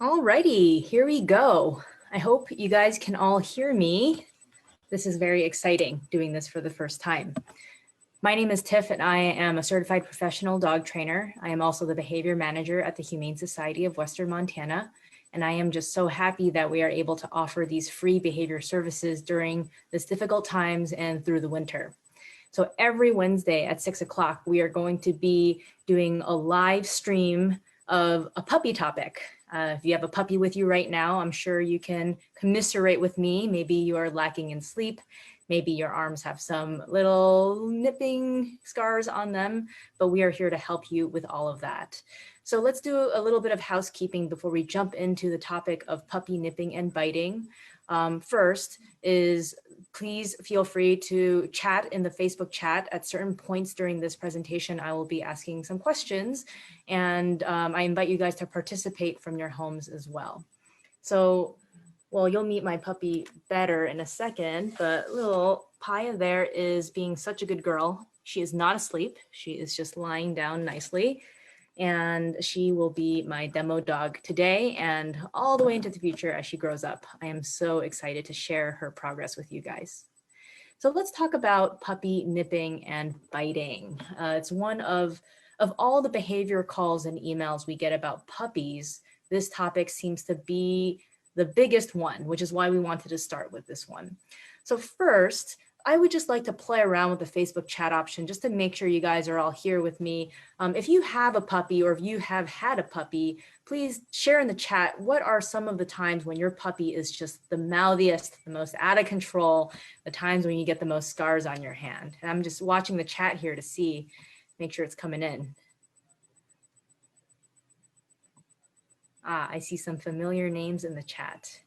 Alrighty, here we go. I hope you guys can all hear me. This is very exciting doing this for the first time. My name is Tiff and I am a certified professional dog trainer. I am also the behavior manager at the Humane Society of Western Montana. And I am just so happy that we are able to offer these free behavior services during this difficult times and through the winter. So every Wednesday at 6 o'clock, we are going to be doing a live stream of a puppy topic. If you have a puppy with you right now, I'm sure you can commiserate with me. Maybe you are lacking in sleep. Maybe your arms have some little nipping scars on them, but we are here to help you with all of that. So let's do a little bit of housekeeping before we jump into the topic of puppy nipping and biting. First is please feel free to chat in the Facebook chat. At certain points during this presentation, I will be asking some questions, and I invite you guys to participate from your homes as well. So, well, you'll meet my puppy better in a second, but little Paya there is being such a good girl. She is not asleep. She is just lying down nicely. And she will be my demo dog today and all the way into the future as she grows up. I am so excited to share her progress with you guys. So let's talk about puppy nipping and biting. It's one of all the behavior calls and emails we get about puppies, this topic seems to be the biggest one, which is why we wanted to start with this one. So first, I would just like to play around with the Facebook chat option just to make sure you guys are all here with me. If you have a puppy or if you have had a puppy, please share in the chat what are some of the times when your puppy is just the mouthiest, the most out of control, the times when you get the most scars on your hand. And I'm just watching the chat here to see, make sure it's coming in. Ah, I see some familiar names in the chat.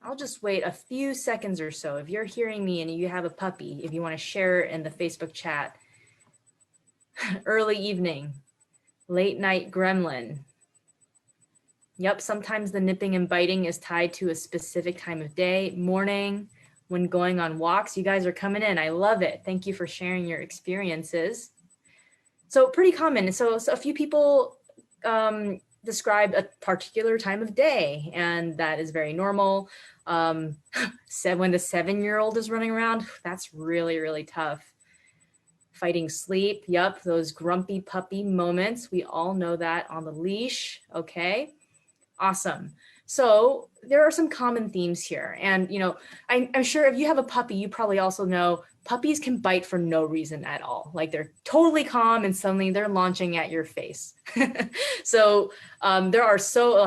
I'll just wait a few seconds or so. If you're hearing me and you have a puppy, if you want to share in the Facebook chat, early evening, late night gremlin. Yep, sometimes the nipping and biting is tied to a specific time of day, morning, when going on walks. You guys are coming in. I love it. Thank you for sharing your experiences. So pretty common. So a few people describe a particular time of day, and that is very normal. When the 7-year-old is running around, that's really, really tough. Fighting sleep, yep, those grumpy puppy moments. We all know that on the leash, okay? Awesome. So there are some common themes here. And, you know, I'm sure if you have a puppy, you probably also know puppies can bite for no reason at all. Like they're totally calm and suddenly they're launching at your face. So there are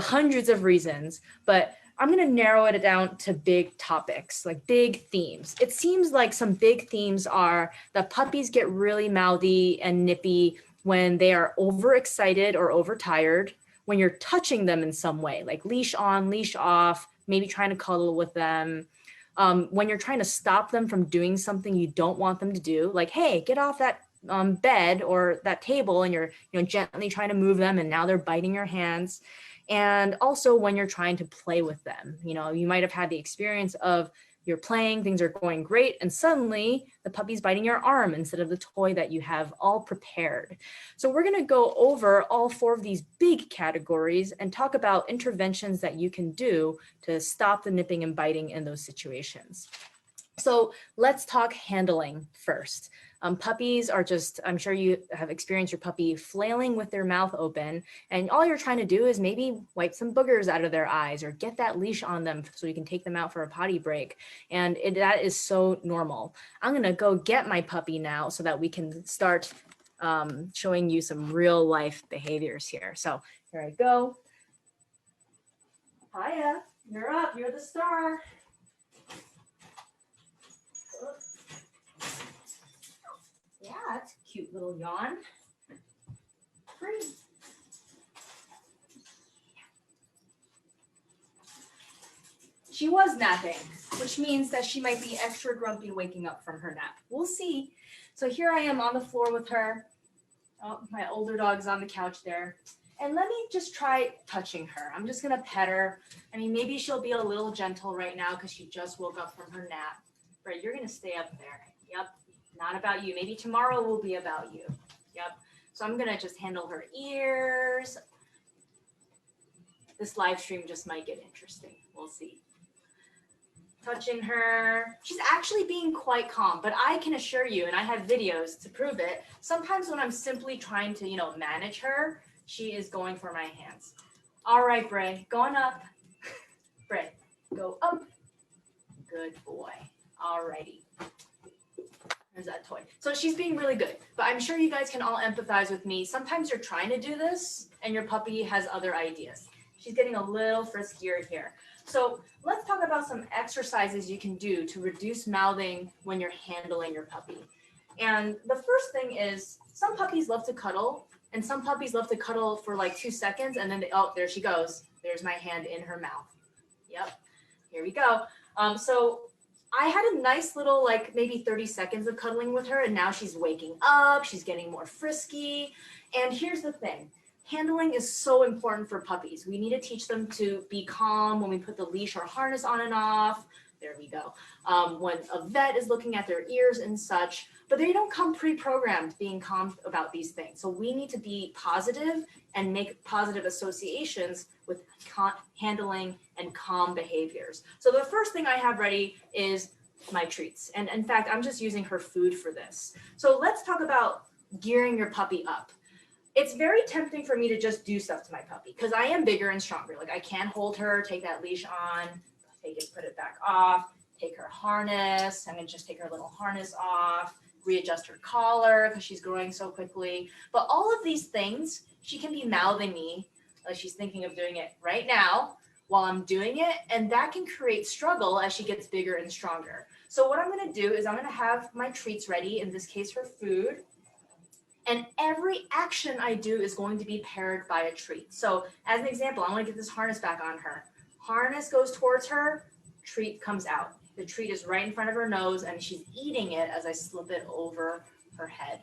hundreds of reasons, but I'm going to narrow it down to big topics, like big themes. It seems like some big themes are that puppies get really mouthy and nippy when they are overexcited or overtired, when you're touching them in some way, like leash on, leash off, maybe trying to cuddle with them, when you're trying to stop them from doing something you don't want them to do, like, hey, get off that bed or that table, and you're gently trying to move them and now they're biting your hands. And also when you're trying to play with them, you might have had the experience of you're playing, things are going great, and suddenly the puppy's biting your arm instead of the toy that you have all prepared. So we're going to go over all 4 of these big categories and talk about interventions that you can do to stop the nipping and biting in those situations. So let's talk handling first. Puppies are just, I'm sure you have experienced your puppy flailing with their mouth open, and all you're trying to do is maybe wipe some boogers out of their eyes or get that leash on them so you can take them out for a potty break. And that is so normal. I'm going to go get my puppy now so that we can start showing you some real life behaviors here. So here I go. Hiya, you're up. You're the star. Yeah, that's a cute little yawn. Pretty. She was napping, which means that she might be extra grumpy waking up from her nap. We'll see. So here I am on the floor with her. Oh, my older dog's on the couch there. And let me just try touching her. I'm just gonna pet her. I mean, maybe she'll be a little gentle right now because she just woke up from her nap. Right, you're gonna stay up there. Yep. Not about you. Maybe tomorrow will be about you. Yep. So I'm going to just handle her ears. This live stream just might get interesting. We'll see. Touching her. She's actually being quite calm, but I can assure you, and I have videos to prove it, sometimes when I'm simply trying to, you know, manage her, she is going for my hands. All right, Bray, going up. Bray, go up. Good boy. All righty. There's that toy. So she's being really good, but I'm sure you guys can all empathize with me. Sometimes you're trying to do this and your puppy has other ideas. She's getting a little friskier here. So let's talk about some exercises you can do to reduce mouthing when you're handling your puppy. And the first thing is some puppies love to cuddle and some puppies love to cuddle for like 2 seconds and then oh, there she goes. There's my hand in her mouth. Yep, here we go. So I had a nice little, like maybe 30 seconds of cuddling with her and now she's waking up, she's getting more frisky. And here's the thing. Handling is so important for puppies. We need to teach them to be calm when we put the leash or harness on and off. There we go. When a vet is looking at their ears and such, but they don't come pre-programmed being calm about these things. So we need to be positive and make positive associations with handling and calm behaviors. So the first thing I have ready is my treats. And in fact, I'm just using her food for this. So let's talk about gearing your puppy up. It's very tempting for me to just do stuff to my puppy because I am bigger and stronger. Like I can hold her, take that leash on, take it, put it back off, take her harness. I'm gonna just take her little harness off, readjust her collar because she's growing so quickly. But all of these things, she can be mouthing me like she's thinking of doing it right now while I'm doing it. And that can create struggle as she gets bigger and stronger. So what I'm gonna do is I'm gonna have my treats ready, in this case her food. And every action I do is going to be paired by a treat. So as an example, I'm gonna get this harness back on her. Harness goes towards her, treat comes out. The treat is right in front of her nose and she's eating it as I slip it over her head.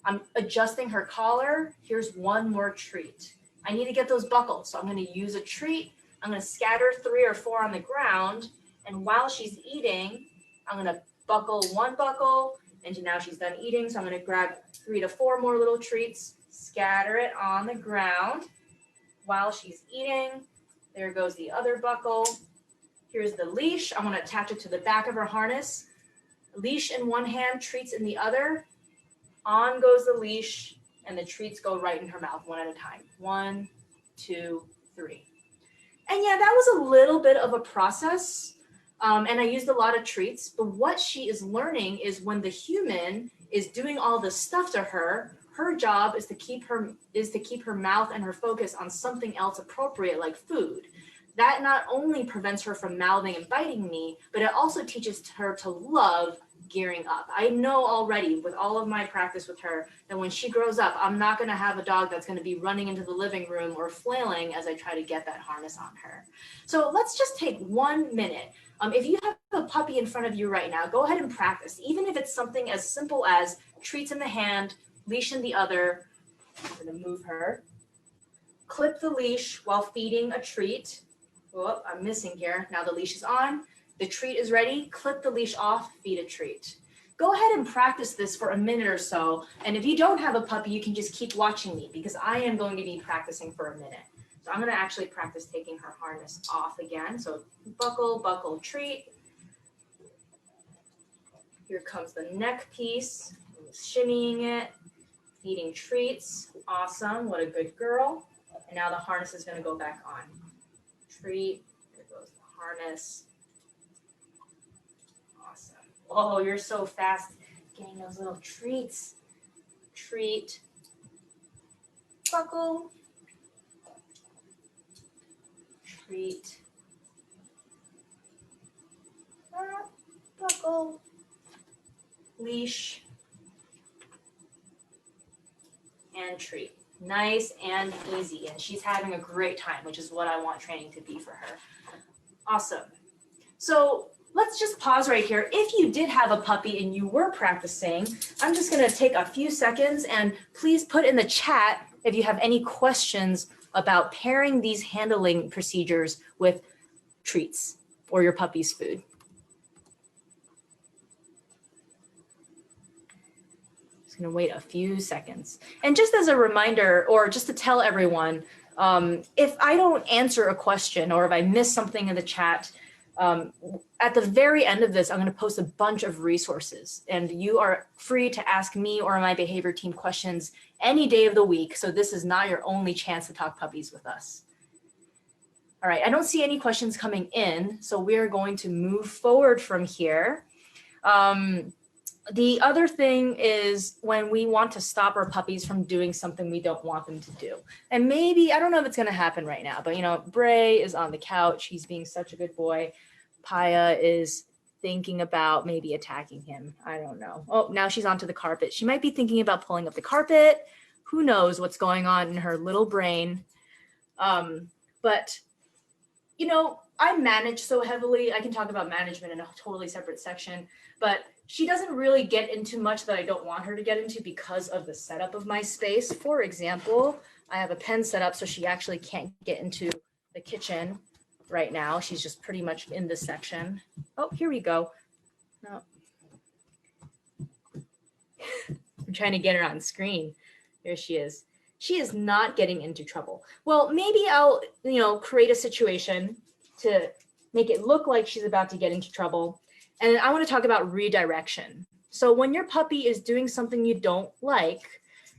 I'm adjusting her collar. Here's one more treat. I need to get those buckles. So I'm gonna use a treat. I'm gonna scatter 3 or 4 on the ground. And while she's eating, I'm gonna buckle one buckle, and now she's done eating. So I'm gonna grab 3 to 4 more little treats, scatter it on the ground while she's eating. There goes the other buckle. Here's the leash. I'm gonna attach it to the back of her harness. Leash in one hand, treats in the other. On goes the leash, and the treats go right in her mouth, one at a time. 1, 2, 3. And yeah, that was a little bit of a process. And I used a lot of treats, but what she is learning is when the human is doing all the stuff to her, her job is to keep her mouth and her focus on something else appropriate, like food. That not only prevents her from mouthing and biting me, but it also teaches her to love gearing up. I know already with all of my practice with her that when she grows up, I'm not going to have a dog that's going to be running into the living room or flailing as I try to get that harness on her. So let's just take 1 minute. If you have a puppy in front of you right now, go ahead and practice, even if it's something as simple as treats in the hand, leash in the other. I'm going to move her. Clip the leash while feeding a treat. Oh, I'm missing here. Now the leash is on. The treat is ready. Clip the leash off, feed a treat. Go ahead and practice this for a minute or so. And if you don't have a puppy, you can just keep watching me because I am going to be practicing for a minute. So I'm going to actually practice taking her harness off again. So buckle, buckle, treat. Here comes the neck piece. Shimmying it, feeding treats. Awesome. What a good girl. And now the harness is going to go back on. Treat. There goes the harness. Awesome. Oh, you're so fast getting those little treats. Treat. Buckle. Treat. Buckle. Leash. And treat. Nice and easy. And she's having a great time, which is what I want training to be for her. Awesome. So let's just pause right here. If you did have a puppy and you were practicing, I'm just going to take a few seconds and please put in the chat if you have any questions about pairing these handling procedures with treats or your puppy's food. Just going to wait a few seconds. And just as a reminder, or just to tell everyone, If I don't answer a question or if I miss something in the chat, at the very end of this, I'm going to post a bunch of resources, and you are free to ask me or my behavior team questions any day of the week. So this is not your only chance to talk puppies with us. All right, I don't see any questions coming in, so we're going to move forward from here. The other thing is when we want to stop our puppies from doing something we don't want them to do. And maybe, I don't know if it's going to happen right now, but you know, Bray is on the couch. He's being such a good boy. Paya is thinking about maybe attacking him. I don't know. Oh, now she's onto the carpet. She might be thinking about pulling up the carpet. Who knows what's going on in her little brain. But, you know, I manage so heavily. I can talk about management in a totally separate section, but she doesn't really get into much that I don't want her to get into because of the setup of my space. For example, I have a pen set up so she actually can't get into the kitchen right now. She's just pretty much in this section. Oh, here we go. No. I'm trying to get her on screen. There she is. She is not getting into trouble. Well, maybe I'll, you know, create a situation to make it look like she's about to get into trouble. And I want to talk about redirection. So when your puppy is doing something you don't like,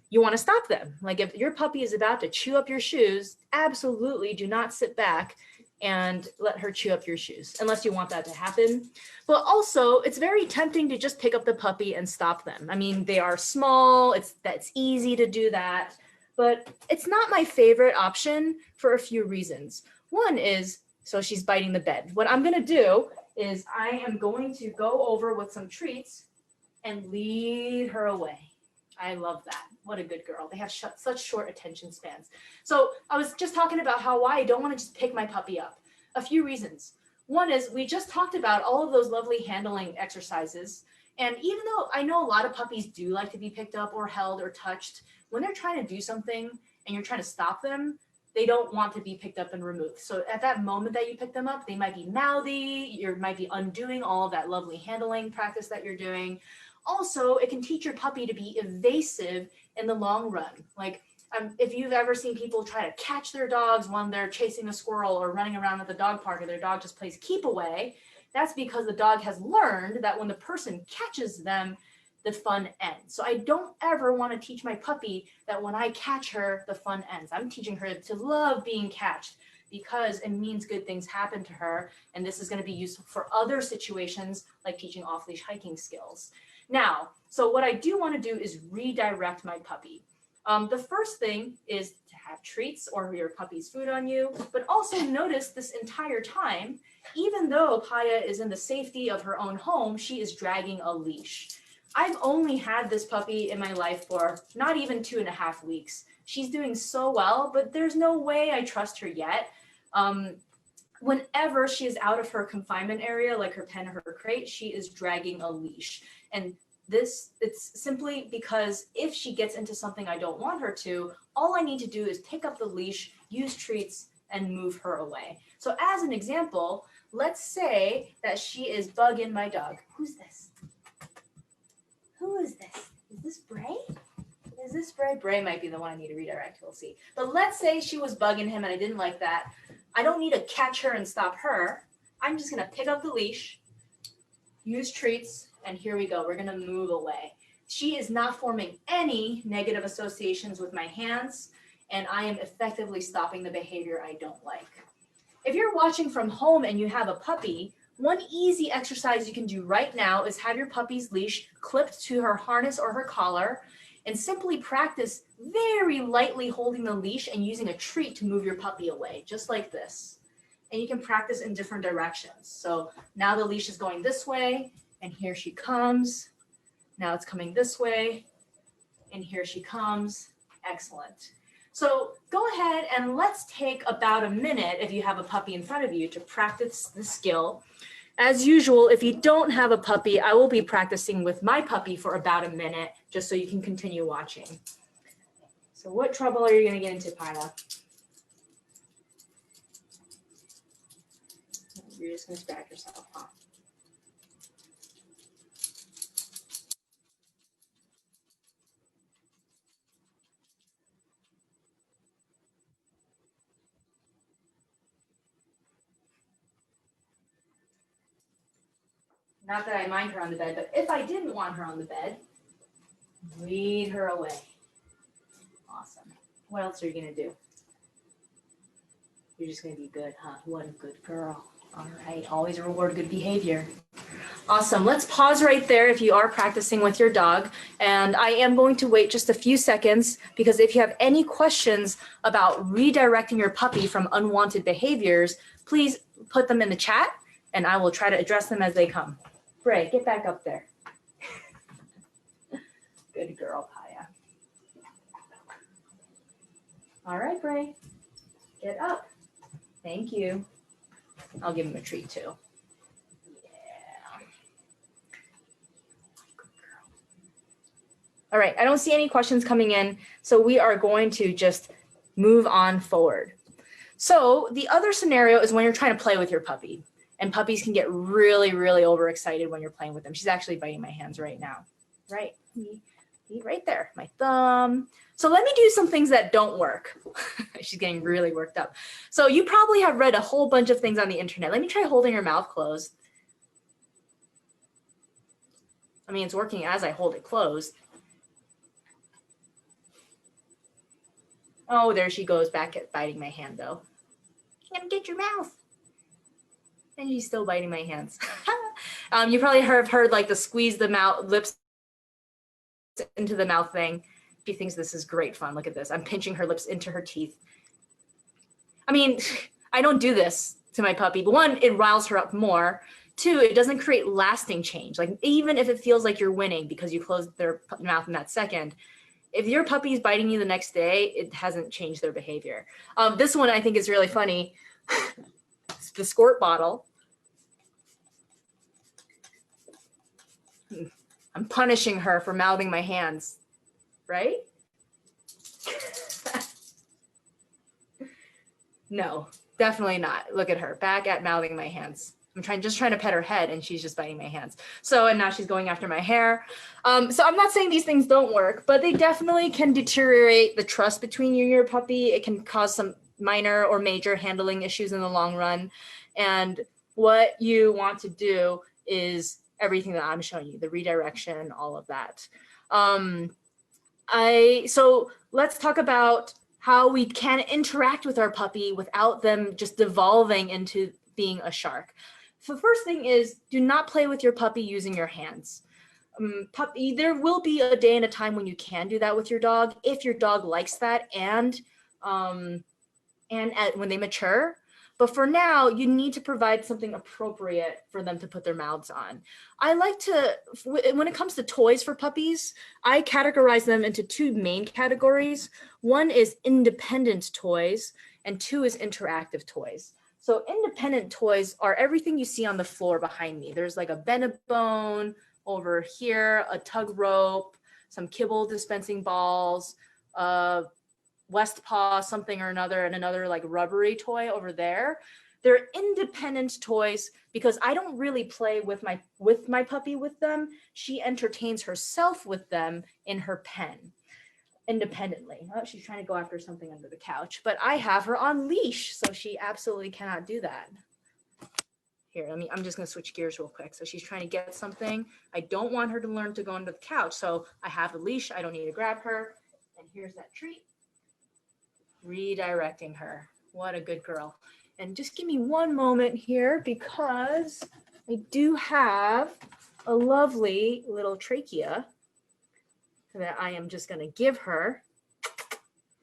you want to stop them. Like if your puppy is about to chew up your shoes, absolutely do not sit back and let her chew up your shoes unless you want that to happen. But also it's very tempting to just pick up the puppy and stop them. I mean, they are small, that's easy to do that, but it's not my favorite option for a few reasons. One is, so she's biting the bed. What I'm gonna do is I am going to go over with some treats and lead her away. I love that. What a good girl. They have such short attention spans. So I was just talking about why I don't want to just pick my puppy up. A few reasons. One is we just talked about all of those lovely handling exercises. And even though I know a lot of puppies do like to be picked up or held or touched, when they're trying to do something and you're trying to stop them, they don't want to be picked up and removed. So at that moment that you pick them up, they might be mouthy, you might be undoing all of that lovely handling practice that you're doing. Also, it can teach your puppy to be evasive in the long run. Like if you've ever seen people try to catch their dogs when they're chasing a squirrel or running around at the dog park and their dog just plays keep away, that's because the dog has learned that when the person catches them, the fun ends. So I don't ever want to teach my puppy that when I catch her, the fun ends. I'm teaching her to love being catched because it means good things happen to her. And this is going to be useful for other situations like teaching off-leash hiking skills. Now, so what I do want to do is redirect my puppy. The first thing is to have treats or your puppy's food on you, but also notice this entire time, even though Paya is in the safety of her own home, she is dragging a leash. I've only had this puppy in my life for not even 2.5 weeks. She's doing so well, but there's no way I trust her yet. Whenever she is out of her confinement area, like her pen or her crate, she is dragging a leash. And it's simply because if she gets into something I don't want her to, all I need to do is pick up the leash, use treats, and move her away. So as an example, let's say that she is bugging my dog. Who's this? Who is this? Is this Bray? Is this Bray? Bray might be the one I need to redirect. We'll see. But let's say she was bugging him and I didn't like that. I don't need to catch her and stop her. I'm just going to pick up the leash, use treats, and here we go. We're going to move away. She is not forming any negative associations with my hands, and I am effectively stopping the behavior I don't like. If you're watching from home and you have a puppy, one easy exercise you can do right now is have your puppy's leash clipped to her harness or her collar and simply practice very lightly holding the leash and using a treat to move your puppy away, just like this. And you can practice in different directions. So now the leash is going this way, and here she comes. Now it's coming this way, and here she comes. Excellent. So go ahead and let's take about a minute, if you have a puppy in front of you, to practice the skill. As usual, if you don't have a puppy, I will be practicing with my puppy for about a minute, just so you can continue watching. So what trouble are you going to get into, Paya? You're just going to scratch yourself, huh? Not that I mind her on the bed, but if I didn't want her on the bed, lead her away. Awesome. What else are you going to do? You're just going to be good, huh? What a good girl. All right. Always reward good behavior. Awesome. Let's pause right there if you are practicing with your dog. And I am going to wait just a few seconds because if you have any questions about redirecting your puppy from unwanted behaviors, please put them in the chat and I will try to address them as they come. Bray, get back up there. Good girl, Paya. All right, Bray, get up. Thank you. I'll give him a treat too. Yeah. Good girl. All right, I don't see any questions coming in, so we are going to just move on forward. So the other scenario is when you're trying to play with your puppy, and puppies can get really, really overexcited when you're playing with them. She's actually biting my hands right now. Right there, my thumb. So let me do some things that don't work. She's getting really worked up. So you probably have read a whole bunch of things on the internet. Let me try holding her mouth closed. I mean, it's working as I hold it closed. Oh, there she goes back at biting my hand though. Can't get your mouth. And she's still biting my hands. You probably have heard like the squeeze the mouth, lips into the mouth thing. She thinks this is great fun. Look at this. I'm pinching her lips into her teeth. I mean, I don't do this to my puppy. But one, it riles her up more. Two, it doesn't create lasting change. Like even if it feels like you're winning because you closed their mouth in that second, if your puppy is biting you the next day, it hasn't changed their behavior. This one I think is really funny. It's the squirt bottle. I'm punishing her for mouthing my hands, right? No, definitely not. Look at her, back at mouthing my hands. I'm just trying to pet her head and she's just biting my hands. So, and now she's going after my hair. So I'm not saying these things don't work, but they definitely can deteriorate the trust between you and your puppy. It can cause some minor or major handling issues in the long run. And what you want to do is everything that I'm showing you, the redirection, all of that. So let's talk about how we can interact with our puppy without them just devolving into being a shark. So the first thing is do not play with your puppy using your hands. There will be a day and a time when you can do that with your dog if your dog likes that and when they mature. But for now, you need to provide something appropriate for them to put their mouths on. I like to, when it comes to toys for puppies, I categorize them into two main categories. One is independent toys, and two is interactive toys. So independent toys are everything you see on the floor behind me. There's like a Benebone over here, a tug rope, some kibble dispensing balls, West Paw, something or another, and another like rubbery toy over there. They're independent toys because I don't really play with my puppy with them. She entertains herself with them in her pen independently. Oh, she's trying to go after something under the couch, but I have her on leash, so she absolutely cannot do that. Here, I'm just gonna switch gears real quick. So she's trying to get something. I don't want her to learn to go under the couch, so I have a leash. I don't need to grab her. And here's that treat. Redirecting her. What a good girl. And just give me one moment here because I do have a lovely little trachea that I am just going to give her.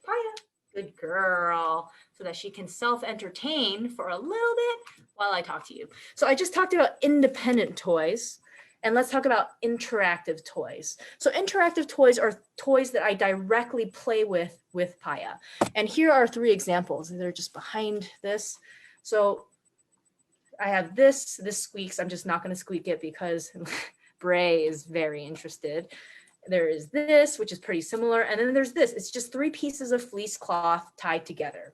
Hiya. Good girl. So that she can self-entertain for a little bit while I talk to you. So I just talked about independent toys. And let's talk about interactive toys. So interactive toys are toys that I directly play with Paya. And here are three examples. They're just behind this. So I have this squeaks. I'm just not going to squeak it because Bray is very interested. There is this, which is pretty similar. And then there's this. It's just 3 pieces of fleece cloth tied together.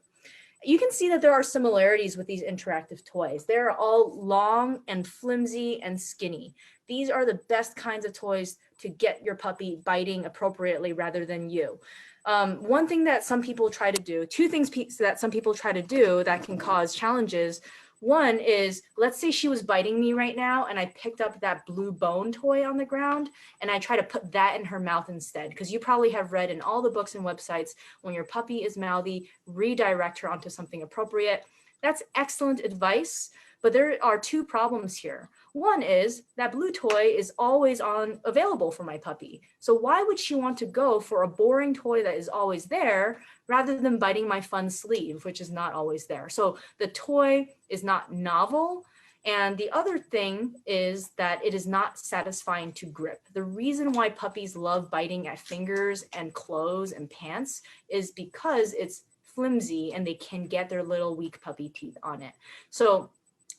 You can see that there are similarities with these interactive toys. They're all long and flimsy and skinny. These are the best kinds of toys to get your puppy biting appropriately rather than you. One thing that some people try to do, 2 things that some people try to do that can cause challenges. One is, let's say she was biting me right now and I picked up that blue bone toy on the ground and I try to put that in her mouth instead. Because you probably have read in all the books and websites, when your puppy is mouthy, redirect her onto something appropriate. That's excellent advice, but there are two problems here. One is that blue toy is always available for my puppy. So why would she want to go for a boring toy that is always there rather than biting my fun sleeve, which is not always there? So the toy is not novel. And the other thing is that it is not satisfying to grip. The reason why puppies love biting at fingers and clothes and pants is because it's flimsy and they can get their little weak puppy teeth on it. So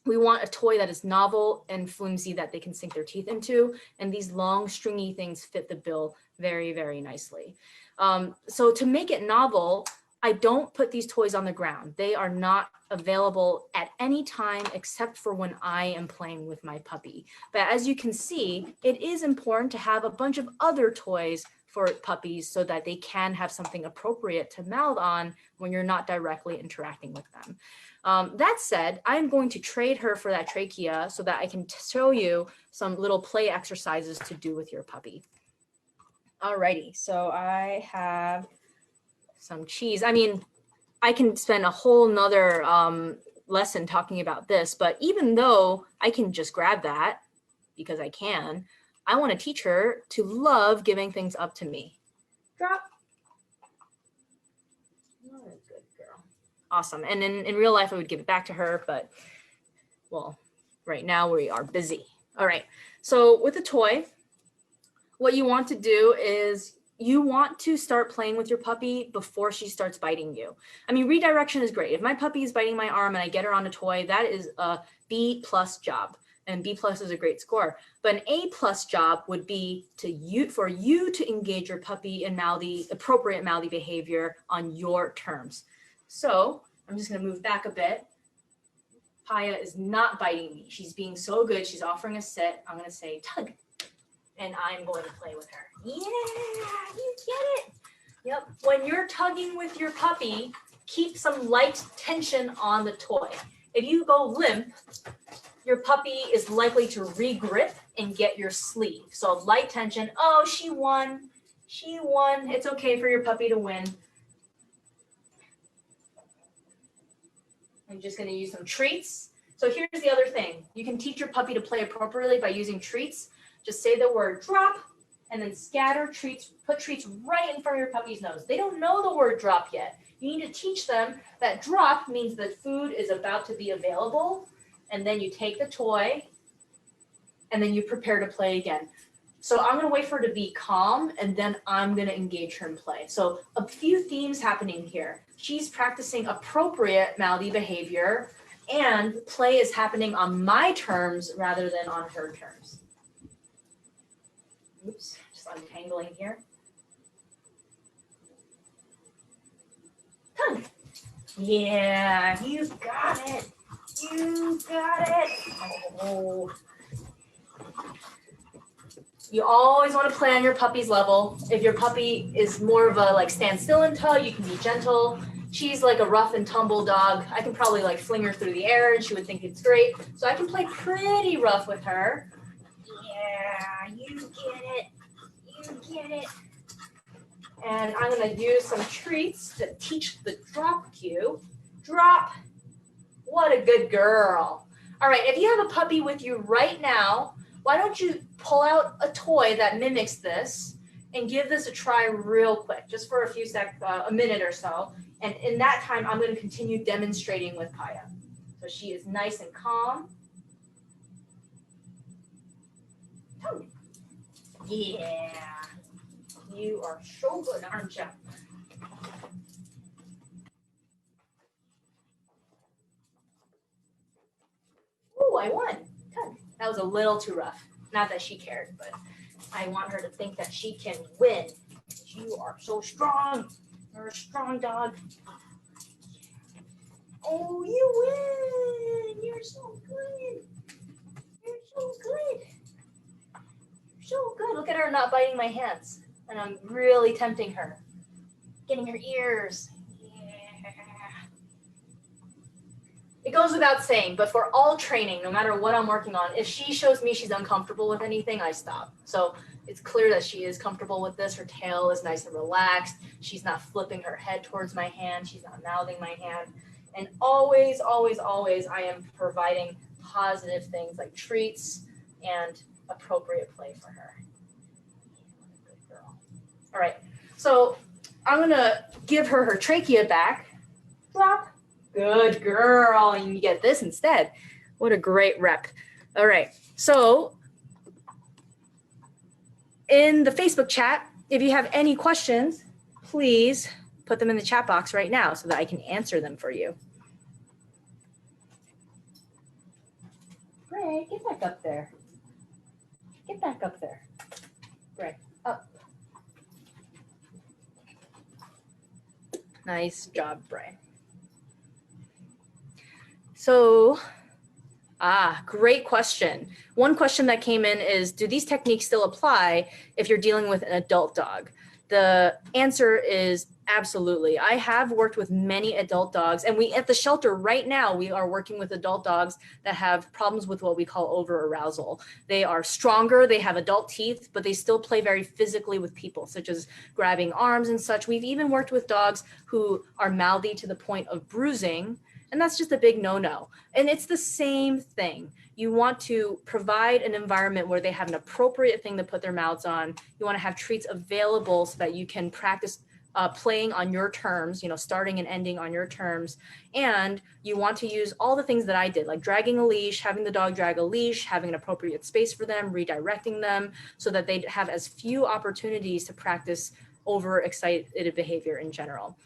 we want a toy that is novel and flimsy that they can sink their teeth into. And these long stringy things fit the bill very, very nicely. So to make it novel, I don't put these toys on the ground. They are not available at any time except for when I am playing with my puppy. But as you can see, it is important to have a bunch of other toys for puppies so that they can have something appropriate to mouth on when you're not directly interacting with them. That said, I'm going to trade her for that trachea so that I can show you some little play exercises to do with your puppy. Alrighty, so I have some cheese. I mean, I can spend a whole nother lesson talking about this, but even though I can just grab that because I can, I want to teach her to love giving things up to me. Drop. What a good girl. Awesome. And in real life, I would give it back to her, but well, right now we are busy. All right. So with a toy, what you want to do is you want to start playing with your puppy before she starts biting you. I mean, redirection is great. If my puppy is biting my arm and I get her on a toy, that is a B+ job. And B+ is a great score. But an A+ job would be for you to engage your puppy in appropriate mouthy behavior on your terms. So I'm just going to move back a bit. Paya is not biting me. She's being so good. She's offering a sit. I'm going to say tug. And I'm going to play with her. Yeah, you get it. Yep. When you're tugging with your puppy, keep some light tension on the toy. If you go limp, your puppy is likely to re-grip and get your sleeve. So light tension. Oh, she won. She won. It's okay for your puppy to win. I'm just going to use some treats. So here's the other thing. You can teach your puppy to play appropriately by using treats. Just say the word drop and then scatter treats, put treats right in front of your puppy's nose. They don't know the word drop yet. You need to teach them that drop means that food is about to be available. And then you take the toy and then you prepare to play again. So I'm going to wait for her to be calm and then I'm going to engage her in play. So a few themes happening here. She's practicing appropriate mouthy behavior and play is happening on my terms rather than on her terms. Oops, just untangling here. Tongue. Yeah, you got it. You got it. Oh. You always want to play on your puppy's level. If your puppy is more of a stand still and tug, you can be gentle. She's like a rough and tumble dog. I can probably fling her through the air and she would think it's great. So I can play pretty rough with her. Yeah, you get it. You get it. And I'm going to use some treats to teach the drop cue. Drop. What a good girl. All right, if you have a puppy with you right now, why don't you pull out a toy that mimics this and give this a try real quick, just for a minute or so. And in that time, I'm going to continue demonstrating with Paya. So she is nice and calm. Yeah. You are so good, aren't you? Ooh, I won. That was a little too rough. Not that she cared, but I want her to think that she can win. You are so strong. You're a strong dog. Oh, you win. You're so good. You're so good. You're so good. Look at her not biting my hands. And I'm really tempting her. Getting her ears. Yeah. it goes without saying, but for all training, no matter what I'm working on, if she shows me she's uncomfortable with anything, I stop. So it's clear that she is comfortable with this. Her tail is nice and relaxed. She's not flipping her head towards my hand. She's not mouthing my hand. And always, always, always, I am providing positive things like treats and appropriate play for her. Good girl. All right, so I'm gonna give her her trachea back. Plop. Good girl. And you get this instead. What a great rep. All right. So in the Facebook chat, if you have any questions, please put them in the chat box right now so that I can answer them for you. Bray, get back up there. Get back up there. Bray, up. Nice job, Bray. So, great question. One question that came in is, do these techniques still apply if you're dealing with an adult dog? The answer is absolutely. I have worked with many adult dogs, and we at the shelter right now, we are working with adult dogs that have problems with what we call over-arousal. They are stronger, they have adult teeth, but they still play very physically with people, such as grabbing arms and such. We've even worked with dogs who are mouthy to the point of bruising, and that's just a big no-no. And it's the same thing. You want to provide an environment where they have an appropriate thing to put their mouths on. You want to have treats available so that you can practice playing on your terms, starting and ending on your terms. And you want to use all the things that I did, like dragging a leash, having the dog drag a leash, having an appropriate space for them, redirecting them so that they have as few opportunities to practice overexcited behavior in general.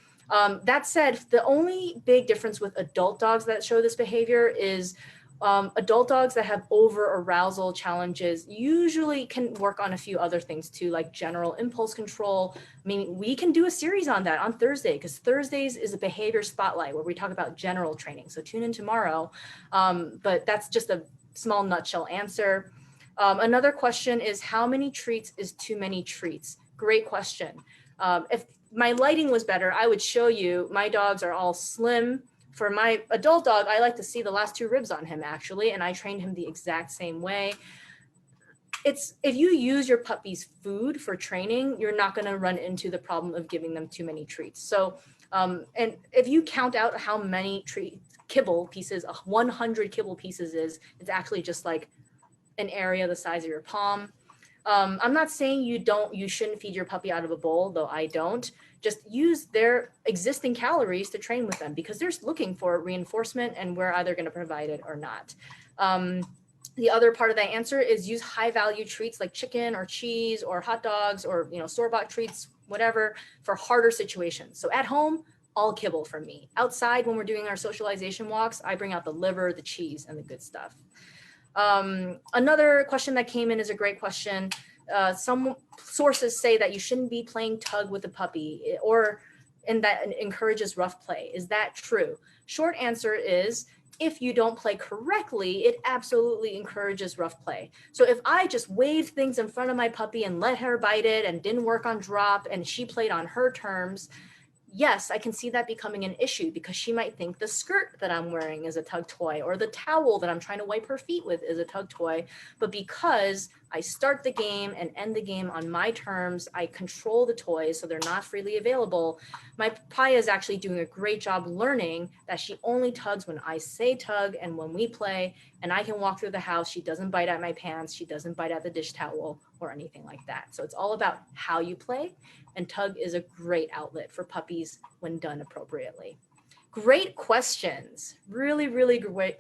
That said, the only big difference with adult dogs that show this behavior is adult dogs that have over-arousal challenges usually can work on a few other things too, like general impulse control. I mean, we can do a series on that on Thursday, because Thursdays is a behavior spotlight where we talk about general training. So tune in tomorrow. But that's just a small nutshell answer. Another question is, how many treats is too many treats? Great question. If my lighting was better, I would show you my dogs are all slim. For my adult dog, I like to see the last 2 ribs on him actually, and I trained him the exact same way. If you use your puppy's food for training, you're not going to run into the problem of giving them too many treats. So, and if you count out how many kibble pieces, 100 kibble pieces is, it's actually just like an area the size of your palm. I'm not saying you shouldn't feed your puppy out of a bowl, though I don't. Just use their existing calories to train with them, because they're looking for reinforcement and we're either going to provide it or not. The other part of that answer is use high value treats like chicken or cheese or hot dogs or store-bought treats, whatever, for harder situations. So at home, all kibble from me. Outside, when we're doing our socialization walks, I bring out the liver, the cheese, and the good stuff. Another question that came in is a great question. Some sources say that you shouldn't be playing tug with the puppy, and that encourages rough play. Is that true? Short answer is, if you don't play correctly, it absolutely encourages rough play. So if I just waved things in front of my puppy and let her bite it and didn't work on drop and she played on her terms, yes, I can see that becoming an issue, because she might think the skirt that I'm wearing is a tug toy, or the towel that I'm trying to wipe her feet with is a tug toy. But because I start the game and end the game on my terms, I control the toys so they're not freely available. My Paya is actually doing a great job learning that she only tugs when I say tug and when we play, and I can walk through the house. She doesn't bite at my pants. She doesn't bite at the dish towel or anything like that. So it's all about how you play. And tug is a great outlet for puppies when done appropriately. Great questions. Really, really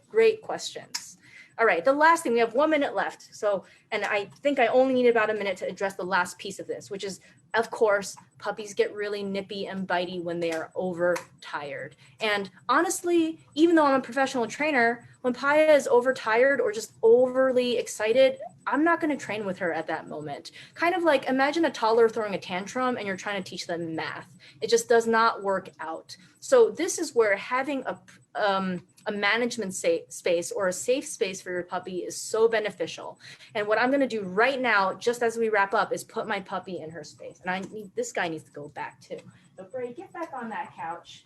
great questions. All right, the last thing, we have 1 minute left. So, and I think I only need about a minute to address the last piece of this, which is, of course, puppies get really nippy and bitey when they are overtired. And honestly, even though I'm a professional trainer, when Paya is overtired or just overly excited, I'm not going to train with her at that moment. Kind of like, imagine a toddler throwing a tantrum and you're trying to teach them math. It just does not work out. So this is where having a management space or a safe space for your puppy is so beneficial. And what I'm going to do right now, just as we wrap up, is put my puppy in her space. And this guy needs to go back too. So Bray, get back on that couch.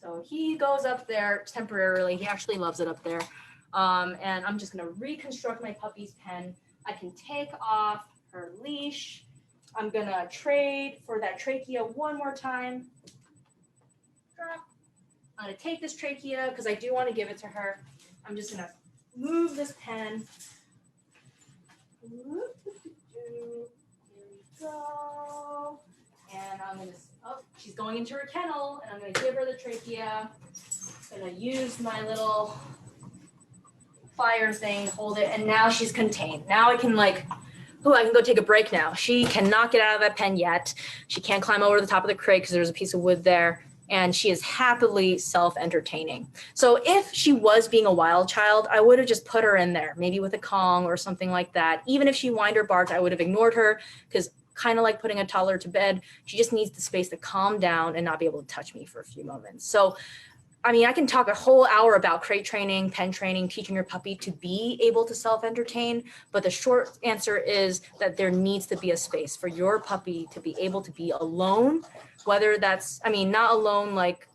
So So he goes up there temporarily. He actually loves it up there. And I'm just gonna reconstruct my puppy's pen. I can take off her leash. I'm gonna trade for that trachea one more time. I'm gonna take this trachea because I do want to give it to her. I'm just gonna move this pen. Here we go. And I'm gonna, oh, she's going into her kennel, and I'm gonna give her the trachea. I'm gonna use my little fire thing, hold it, and now she's contained. Now I can I can go take a break now. She cannot get out of that pen yet. She can't climb over the top of the crate because there's a piece of wood there, and she is happily self-entertaining. So if she was being a wild child, I would have just put her in there, maybe with a Kong or something like that. Even if she whined or barked, I would have ignored her because kind of like putting a toddler to bed, she just needs the space to calm down and not be able to touch me for a few moments. So I mean, I can talk a whole hour about crate training, pen training, teaching your puppy to be able to self-entertain. But the short answer is that there needs to be a space for your puppy to be able to be alone, whether that's, I mean, not alone like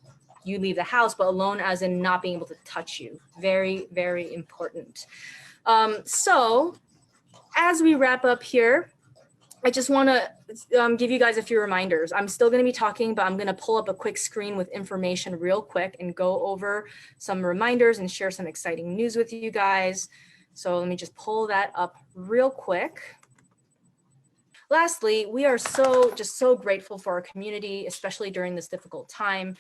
you leave the house, but alone as in not being able to touch you. Very, very important. So as we wrap up here, I just want to give you guys a few reminders. I'm still going to be talking, but I'm going to pull up a quick screen with information real quick and go over some reminders and share some exciting news with you guys. So let me just pull that up real quick. Lastly, we are just so grateful for our community, especially during this difficult time.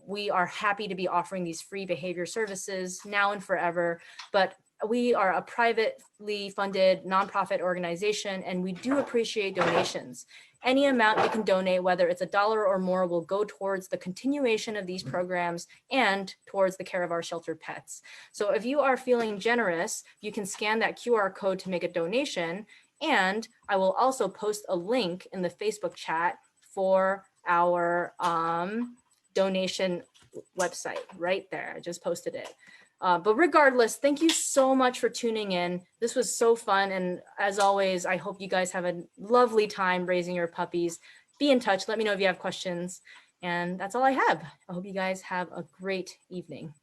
We are happy to be offering these free behavior services now and forever, but we are a privately funded nonprofit organization, and we do appreciate donations. Any amount you can donate, whether it's $1 or more, will go towards the continuation of these programs and towards the care of our sheltered pets. So if you are feeling generous, you can scan that QR code to make a donation. And I will also post a link in the Facebook chat for our donation website right there. I just posted it. But regardless, thank you so much for tuning in. This was so fun. And as always, I hope you guys have a lovely time raising your puppies. Be in touch. Let me know if you have questions. And that's all I have. I hope you guys have a great evening.